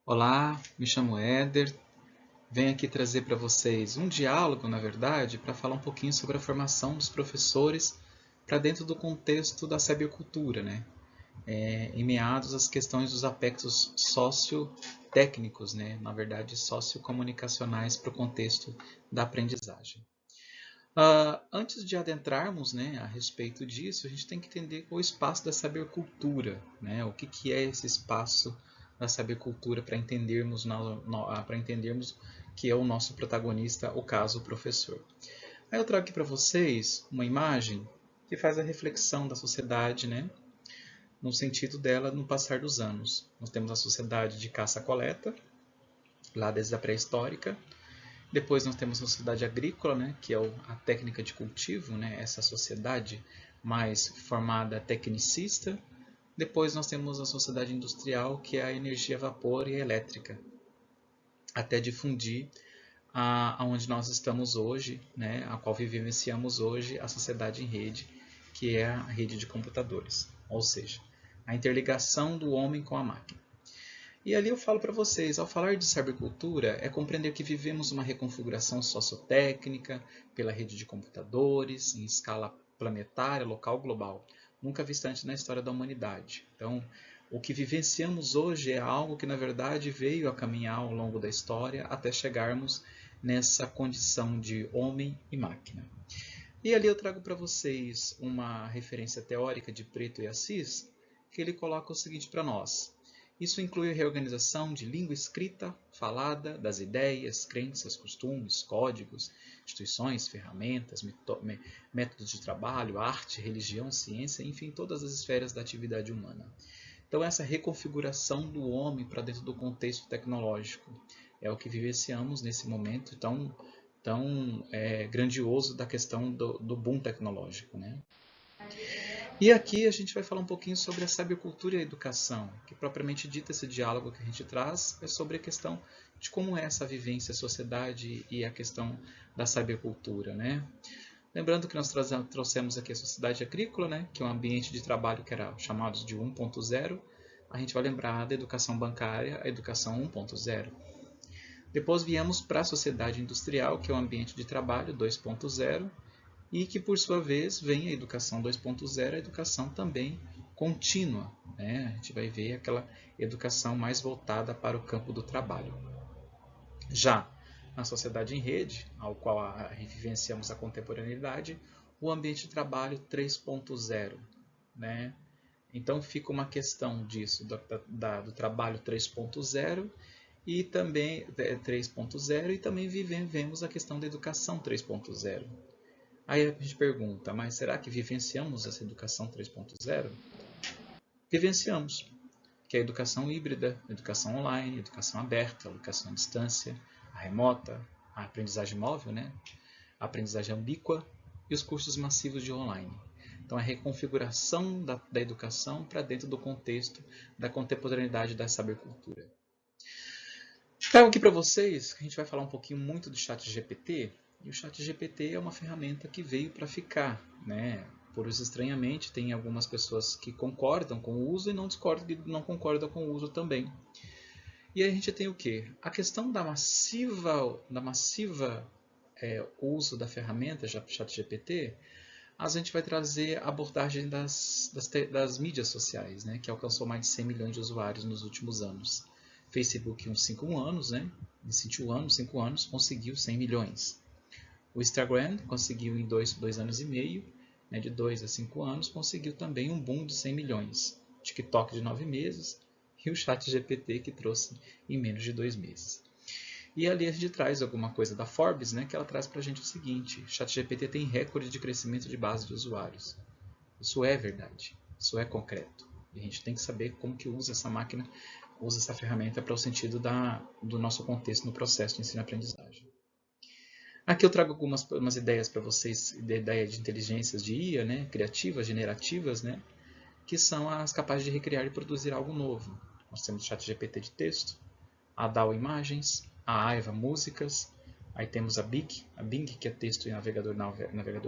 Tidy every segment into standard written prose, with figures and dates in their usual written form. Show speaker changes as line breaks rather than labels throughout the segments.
Olá, me chamo Éder. Venho aqui trazer para vocês um diálogo, na verdade, para falar um pouquinho sobre a formação dos professores para dentro do contexto da cybercultura, né? Em meados às questões dos aspectos sociotécnicos, né? Na verdade, sociocomunicacionais para o contexto da aprendizagem. Antes de adentrarmos, né, a respeito disso, a gente tem que entender o espaço da sabercultura, né? O que é esse espaço da sabercultura para entendermos que é o nosso protagonista, o caso o professor. Aí eu trago aqui para vocês uma imagem que faz a reflexão da sociedade, né, no sentido dela no passar dos anos. Nós temos a sociedade de caça-coleta, lá desde a pré-histórica. Depois nós temos a sociedade agrícola, né, que é a técnica de cultivo, né, essa sociedade mais formada tecnicista. Depois nós temos a sociedade industrial, que é a energia a vapor e a elétrica, até difundir aonde nós estamos hoje, né, a qual vivenciamos hoje, a sociedade em rede, que é a rede de computadores, ou seja, a interligação do homem com a máquina. E ali eu falo para vocês, ao falar de cybercultura, é compreender que vivemos uma reconfiguração sociotécnica pela rede de computadores, em escala planetária, local, global, nunca vista antes na história da humanidade. Então, o que vivenciamos hoje é algo que, na verdade, veio a caminhar ao longo da história até chegarmos nessa condição de homem e máquina. E ali eu trago para vocês uma referência teórica de Preto e Assis, que ele coloca o seguinte para nós. Isso inclui a reorganização de língua escrita, falada, das ideias, crenças, costumes, códigos, instituições, ferramentas, métodos de trabalho, arte, religião, ciência, enfim, todas as esferas da atividade humana. Então, essa reconfiguração do homem para dentro do contexto tecnológico é o que vivenciamos nesse momento tão grandioso da questão do boom tecnológico, né? E aqui a gente vai falar um pouquinho sobre a cybercultura e a educação, que propriamente dita esse diálogo que a gente traz é sobre a questão de como é essa vivência, a sociedade e a questão da cybercultura, né? Lembrando que nós trouxemos aqui a sociedade agrícola, né, que é um ambiente de trabalho que era chamado de 1.0. A gente vai lembrar da educação bancária, a educação 1.0. Depois viemos para a sociedade industrial, que é o ambiente de trabalho 2.0, e que, por sua vez, vem a educação 2.0, a educação também contínua, né? A gente vai ver aquela educação mais voltada para o campo do trabalho. Já na sociedade em rede, ao qual vivenciamos a contemporaneidade, o ambiente de trabalho 3.0, né? Então fica uma questão disso, do trabalho 3.0 e também 3.0 e também vivemos a questão da educação 3.0. Aí a gente pergunta, mas será que vivenciamos essa educação 3.0? Vivenciamos, que é a educação híbrida, a educação online, a educação aberta, a educação à distância, a remota, a aprendizagem móvel, né? A aprendizagem ambíqua e os cursos massivos de online. Então, a reconfiguração da educação para dentro do contexto da contemporaneidade da sabercultura. Trago aqui para vocês que a gente vai falar um pouquinho muito do ChatGPT. E o ChatGPT é uma ferramenta que veio para ficar, né? Por isso, estranhamente, tem algumas pessoas que concordam com o uso e não concordam com o uso também. E aí a gente tem o quê? A questão da massiva uso da ferramenta ChatGPT, a gente vai trazer a abordagem das mídias sociais, né? Que alcançou mais de 100 milhões de usuários nos últimos anos. Facebook, uns 5 anos, né? Em 5 anos, conseguiu 100 milhões. O Instagram conseguiu em 2 anos e meio, né, de 2 a 5 anos, conseguiu também um boom de 100 milhões. TikTok de 9 meses e o ChatGPT que trouxe em menos de 2 meses. E ali a gente traz alguma coisa da Forbes, né, que ela traz para a gente o seguinte: o ChatGPT tem recorde de crescimento de base de usuários. Isso é verdade, isso é concreto. E a gente tem que saber como que usa essa máquina, usa essa ferramenta para o sentido do nosso contexto no processo de ensino-aprendizagem. Aqui eu trago umas ideias para vocês, ideia de inteligências de IA, né, criativas, generativas, né, que são as capazes de recriar e produzir algo novo. Nós temos o ChatGPT de texto, a DAO Imagens, a Aiva Músicas, aí temos a Bing, que é texto e navegador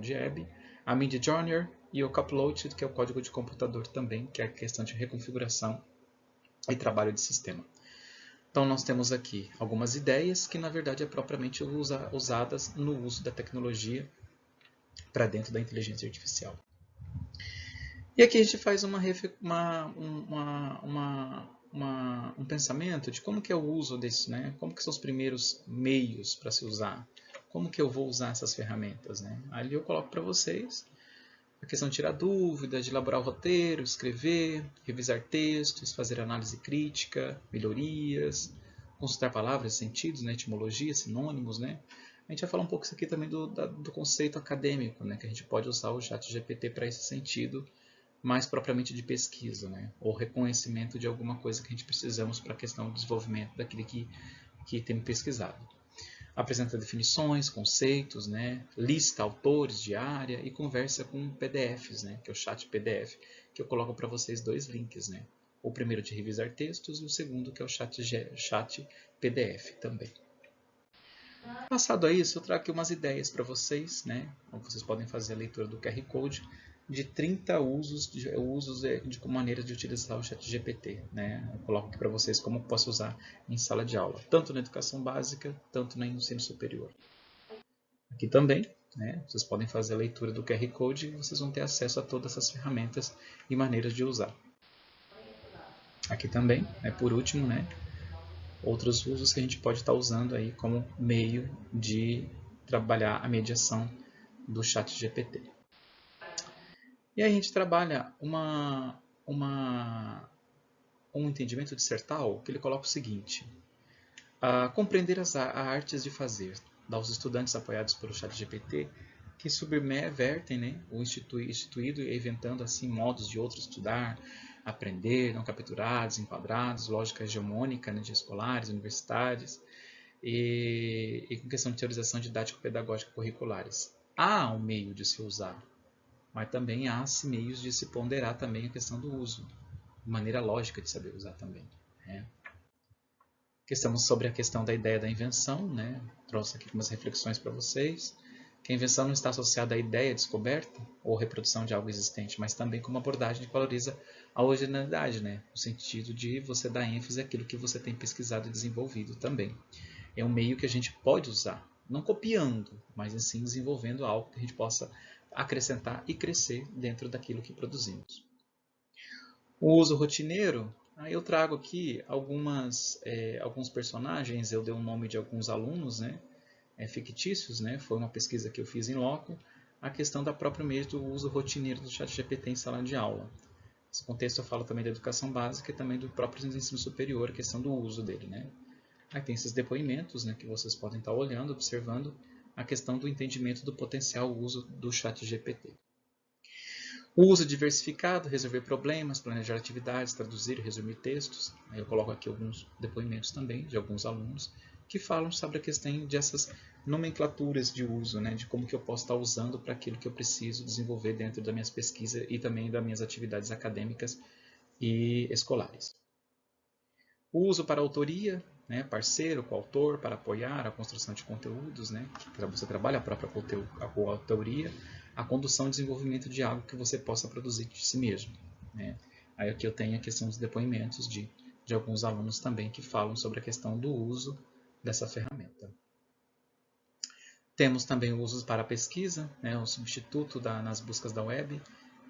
de web, a Midjourney e o Copilot, que é o código de computador também, que é a questão de reconfiguração e trabalho de sistema. Então, nós temos aqui algumas ideias que, na verdade, é propriamente usadas no uso da tecnologia para dentro da inteligência artificial. E aqui a gente faz um pensamento de como que é o uso desse, né? Como que são os primeiros meios para se usar, como que eu vou usar essas ferramentas, né? Ali eu coloco para vocês a questão de tirar dúvidas, de elaborar o roteiro, escrever, revisar textos, fazer análise crítica, melhorias, consultar palavras, sentidos, né? Etimologia, sinônimos, né? A gente vai falar um pouco isso aqui também do conceito acadêmico, né? Que a gente pode usar o ChatGPT para esse sentido, mais propriamente de pesquisa, né? Ou reconhecimento de alguma coisa que a gente precisamos para a questão do desenvolvimento daquele que tem pesquisado. Apresenta definições, conceitos, né? Lista autores de área e conversa com PDFs, né? Que é o chat PDF, que eu coloco para vocês dois links, né? O primeiro de revisar textos e o segundo que é o chat PDF também. Passado a isso, eu trago aqui umas ideias para vocês, né? Vocês podem fazer a leitura do QR Code de 30 usos de maneiras de utilizar o ChatGPT, né? Eu coloco aqui para vocês como posso usar em sala de aula, tanto na educação básica, tanto no ensino superior. Aqui também, né? Vocês podem fazer a leitura do QR Code e vocês vão ter acesso a todas essas ferramentas e maneiras de usar. Aqui também, por último, né? Outros usos que a gente pode estar usando aí como meio de trabalhar a mediação do ChatGPT. E aí a gente trabalha um entendimento dissertal que ele coloca o seguinte: compreender as artes de fazer, aos estudantes apoiados pelo ChatGPT, que subvertem, né, o instituído e inventando assim modos de outros estudar, aprender, não capturados, enquadrados, lógica hegemônica, né, de escolares, universitários, e com questão de teorização didático-pedagógica curriculares. Há um meio de se usar, mas também há meios de se ponderar também a questão do uso, de maneira lógica de saber usar também, né? Estamos sobre a questão da ideia da invenção, né? Trouxe aqui algumas reflexões para vocês. Que a invenção não está associada à ideia descoberta ou reprodução de algo existente, mas também com uma abordagem que valoriza a originalidade, né? No sentido de você dar ênfase àquilo que você tem pesquisado e desenvolvido também. É um meio que a gente pode usar, não copiando, mas sim desenvolvendo algo que a gente possa acrescentar e crescer dentro daquilo que produzimos. O uso rotineiro, aí eu trago aqui alguns personagens, eu dei o nome de alguns alunos, né, fictícios, né, foi uma pesquisa que eu fiz em loco, a questão da própria mesmo do uso rotineiro do ChatGPT em sala de aula. Nesse contexto eu falo também da educação básica e também do próprio ensino superior, a questão do uso dele, né. Aí tem esses depoimentos, né, que vocês podem estar olhando, observando a questão do entendimento do potencial uso do ChatGPT. O uso diversificado, resolver problemas, planejar atividades, traduzir e resumir textos. Aí eu coloco aqui alguns depoimentos também de alguns alunos que falam sobre a questão dessas nomenclaturas de uso, né, de como que eu posso estar usando para aquilo que eu preciso desenvolver dentro das minhas pesquisas e também das minhas atividades acadêmicas e escolares. O uso para autoria, né, parceiro, coautor, para apoiar a construção de conteúdos, né, você trabalha a própria coautoria, a condução e desenvolvimento de algo que você possa produzir de si mesmo, né. Aí aqui eu tenho a questão dos depoimentos de alguns alunos também que falam sobre a questão do uso dessa ferramenta. Temos também o uso para pesquisa, né, o substituto nas buscas da web,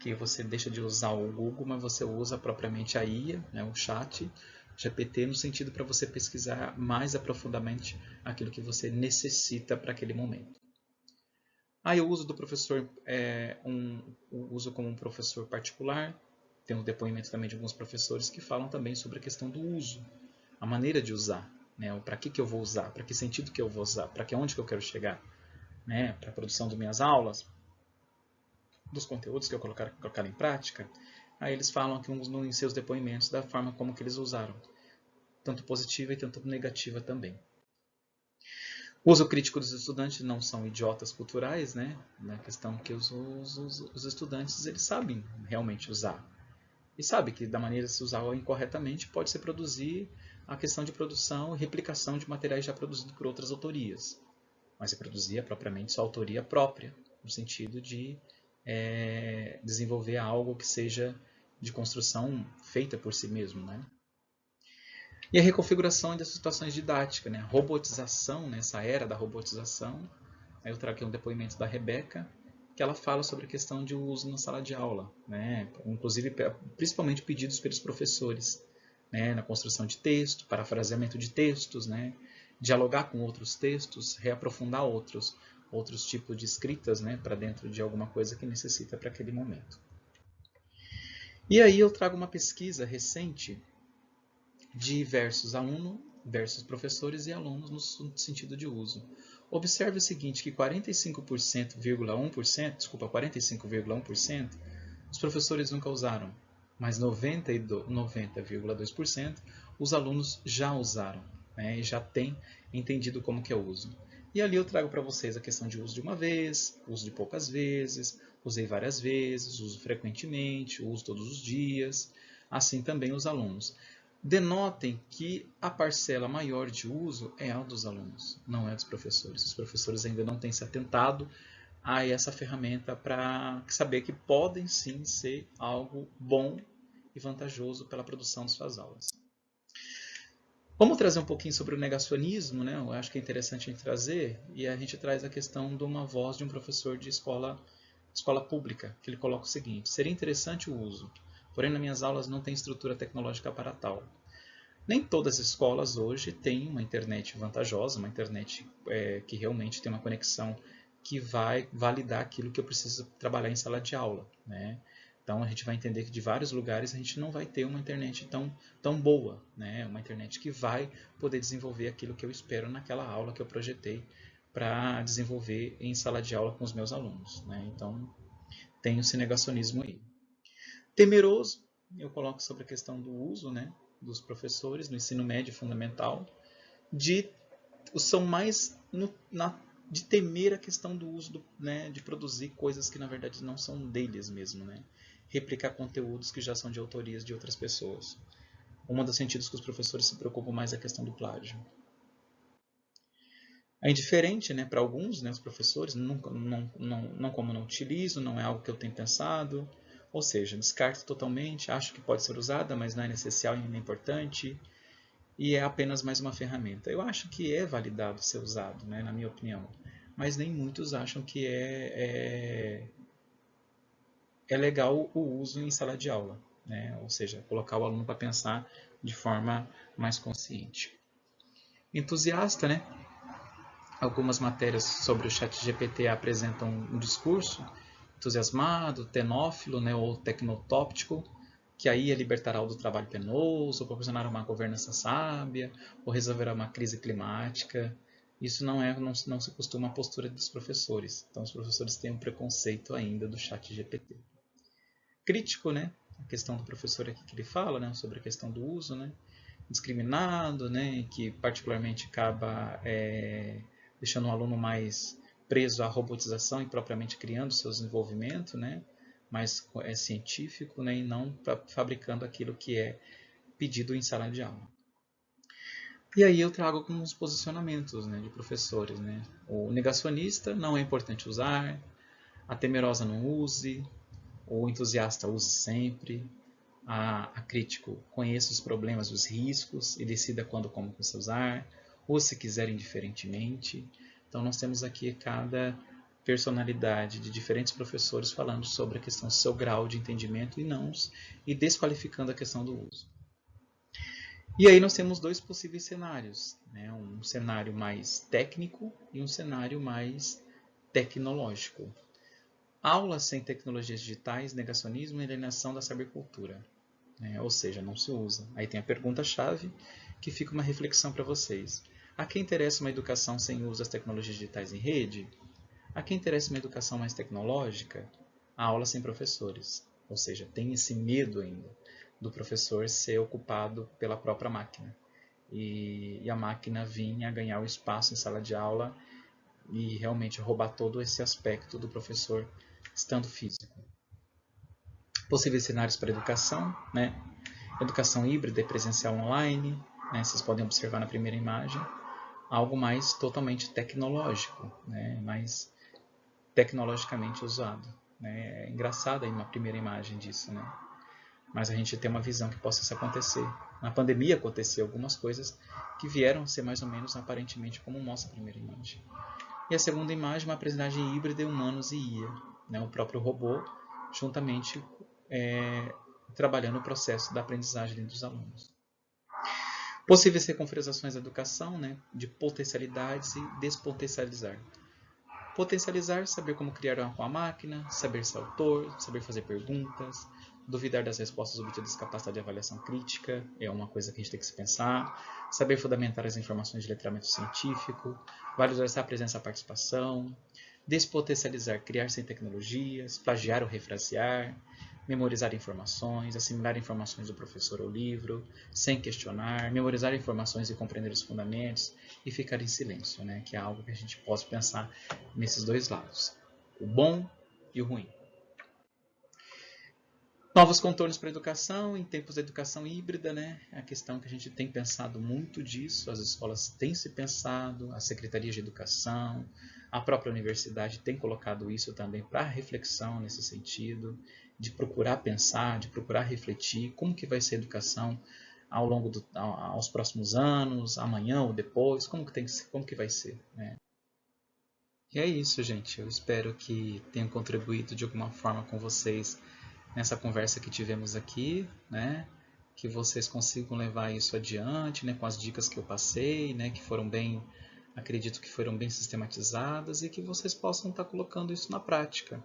que você deixa de usar o Google, mas você usa propriamente a IA, né, o chat GPT, no sentido para você pesquisar mais aprofundadamente aquilo que você necessita para aquele momento. Aí o uso do professor, o uso como um professor particular, tem um depoimento também de alguns professores que falam também sobre a questão do uso, a maneira de usar, né, para que eu vou usar, para que sentido que eu vou usar, para onde que eu quero chegar, né, para a produção das minhas aulas, dos conteúdos que eu colocar em prática. Aí eles falam aqui em seus depoimentos da forma como que eles usaram, tanto positiva e tanto negativa também. O uso crítico dos estudantes não são idiotas culturais, né? Na questão que os estudantes eles sabem realmente usar. E sabe que da maneira de se usar incorretamente pode se produzir a questão de produção e replicação de materiais já produzidos por outras autorias. Mas se produzia propriamente sua autoria própria, no sentido de desenvolver algo que seja de construção feita por si mesmo, né? E a reconfiguração das situações didáticas, né? A robotização, né? Essa era da robotização. Aí eu trago aqui um depoimento da Rebeca, que ela fala sobre a questão de uso na sala de aula, né? Inclusive, principalmente pedidos pelos professores, né? Na construção de texto, parafraseamento de textos, né? Dialogar com outros textos, reaprofundar outros tipos de escritas, né? Para dentro de alguma coisa que necessita para aquele momento. E aí eu trago uma pesquisa recente de versus aluno versus professores e alunos no sentido de uso. Observe o seguinte, que 45,1%, os professores nunca usaram, mas 90,2% os alunos já usaram, né, e já têm entendido como que é o uso. E ali eu trago para vocês a questão de uso de uma vez, uso de poucas vezes, usei várias vezes, uso frequentemente, uso todos os dias, assim também os alunos. Denotem que a parcela maior de uso é a dos alunos, não é dos professores. Os professores ainda não têm se atentado a essa ferramenta para saber que podem sim ser algo bom e vantajoso pela produção de suas aulas. Vamos trazer um pouquinho sobre o negacionismo, né? Eu acho que é interessante a gente trazer, e a gente traz a questão de uma voz de um professor de escola pública, que ele coloca o seguinte: seria interessante o uso, porém nas minhas aulas não tem estrutura tecnológica para tal. Nem todas as escolas hoje têm uma internet vantajosa, uma internet que realmente tem uma conexão que vai validar aquilo que eu preciso trabalhar em sala de aula, né? Então a gente vai entender que de vários lugares a gente não vai ter uma internet tão boa, né? Uma internet que vai poder desenvolver aquilo que eu espero naquela aula que eu projetei para desenvolver em sala de aula com os meus alunos, né? Então tem esse negacionismo aí. Temeroso, eu coloco sobre a questão do uso, né, dos professores no ensino médio fundamental, são mais de temer a questão do uso, né, de produzir coisas que na verdade não são deles mesmo, né, replicar conteúdos que já são de autorias de outras pessoas. Um dos sentidos que os professores se preocupam mais é a questão do plágio. É indiferente, né, para alguns, né, os professores, não como não utilizo, não é algo que eu tenho pensado, ou seja, descarto totalmente, acho que pode ser usada, mas não é essencial e nem importante, e é apenas mais uma ferramenta. Eu acho que é validado ser usado, né, na minha opinião, mas nem muitos acham que é legal o uso em sala de aula, né, ou seja, colocar o aluno para pensar de forma mais consciente. Entusiasta, né? Algumas matérias sobre o ChatGPT apresentam um discurso entusiasmado, tenófilo, né, ou tecnotóptico, que aí libertará do trabalho penoso, ou proporcionará uma governança sábia, ou resolverá uma crise climática. Isso não se costuma a postura dos professores. Então, os professores têm um preconceito ainda do ChatGPT. Crítico, né? A questão do professor aqui que ele fala, né, sobre a questão do uso, né? Discriminado, né, que particularmente acaba deixando o aluno mais preso à robotização e propriamente criando seu desenvolvimento, né, mais científico, né, e não fabricando aquilo que é pedido em sala de aula. E aí eu trago alguns posicionamentos, né, de professores, né. O negacionista, não é importante usar; a temerosa, não use; o entusiasta, use sempre; a crítico, conheça os problemas, os riscos e decida quando como você usar, ou se quiser indiferentemente. Então nós temos aqui cada personalidade de diferentes professores falando sobre a questão do seu grau de entendimento e desqualificando a questão do uso. E aí nós temos dois possíveis cenários, né? Um cenário mais técnico e um cenário mais tecnológico. Aulas sem tecnologias digitais, negacionismo e alienação da sabercultura. Ou seja, não se usa. Aí tem a pergunta-chave, que fica uma reflexão para vocês. A quem interessa uma educação sem uso das tecnologias digitais em rede? A quem interessa uma educação mais tecnológica? A aula sem professores. Ou seja, tem esse medo ainda do professor ser ocupado pela própria máquina. E a máquina vir a ganhar o espaço em sala de aula e realmente roubar todo esse aspecto do professor estando físico. Possíveis cenários para a educação, né? Educação híbrida e presencial online, né? Vocês podem observar na primeira imagem, algo mais totalmente tecnológico, né? Mais tecnologicamente usado. Né? É engraçado aí uma primeira imagem disso, né? mas a gente tem uma visão que possa isso acontecer. Na pandemia aconteceu algumas coisas que vieram a ser mais ou menos aparentemente como mostra a primeira imagem. E a segunda imagem, uma aprendizagem híbrida de humanos e IA, né? O próprio robô, juntamente trabalhando o processo da aprendizagem dentro dos alunos. Possíveis reconfigurações da educação, né? De potencialidades e despotencializar. Potencializar, saber como criar com a máquina, saber ser autor, saber fazer perguntas, duvidar das respostas obtidas, capacidade de avaliação crítica, é uma coisa que a gente tem que se pensar, saber fundamentar as informações de letramento científico, valorizar a presença e a participação, despotencializar, criar sem tecnologias, plagiar ou refrasear, memorizar informações, assimilar informações do professor ou livro, sem questionar, memorizar informações e compreender os fundamentos e ficar em silêncio, né? Que é algo que a gente pode pensar nesses dois lados, o bom e o ruim. Novos contornos para a educação, em tempos da educação híbrida, né? É a questão que a gente tem pensado muito disso, as escolas têm se pensado, a Secretaria de Educação, a própria universidade tem colocado isso também para reflexão nesse sentido, de procurar pensar, de procurar refletir como que vai ser a educação ao longo aos próximos anos, amanhã ou depois, como que vai ser, né? E é isso, gente. Eu espero que tenha contribuído de alguma forma com vocês nessa conversa que tivemos aqui, né? Que vocês consigam levar isso adiante, né? Com as dicas que eu passei, né? Que foram bem, acredito que foram bem sistematizadas e que vocês possam estar colocando isso na prática,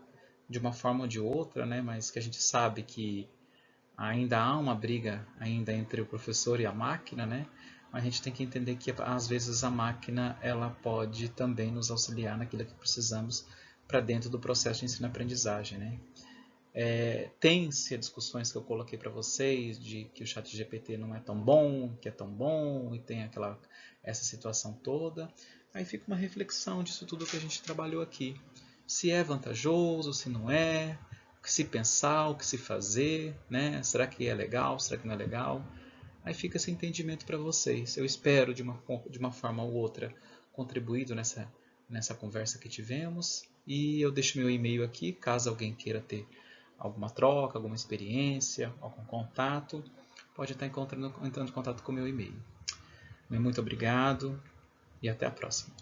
de uma forma ou de outra, né? Mas que a gente sabe que ainda há uma briga ainda entre o professor e a máquina, né? A gente tem que entender que às vezes a máquina ela pode também nos auxiliar naquilo que precisamos para dentro do processo de ensino-aprendizagem, né? Tem-se discussões que eu coloquei para vocês de que o chat GPT não é tão bom, que é tão bom, e tem essa situação toda. Aí fica uma reflexão disso tudo que a gente trabalhou aqui. Se é vantajoso, se não é, o que se pensar, o que se fazer, né? Será que é legal, será que não é legal? Aí fica esse entendimento para vocês. Eu espero, de uma forma ou outra, contribuído nessa conversa que tivemos. E eu deixo meu e-mail aqui, caso alguém queira ter alguma troca, alguma experiência, algum contato, pode estar entrando em contato com o meu e-mail. Muito obrigado e até a próxima.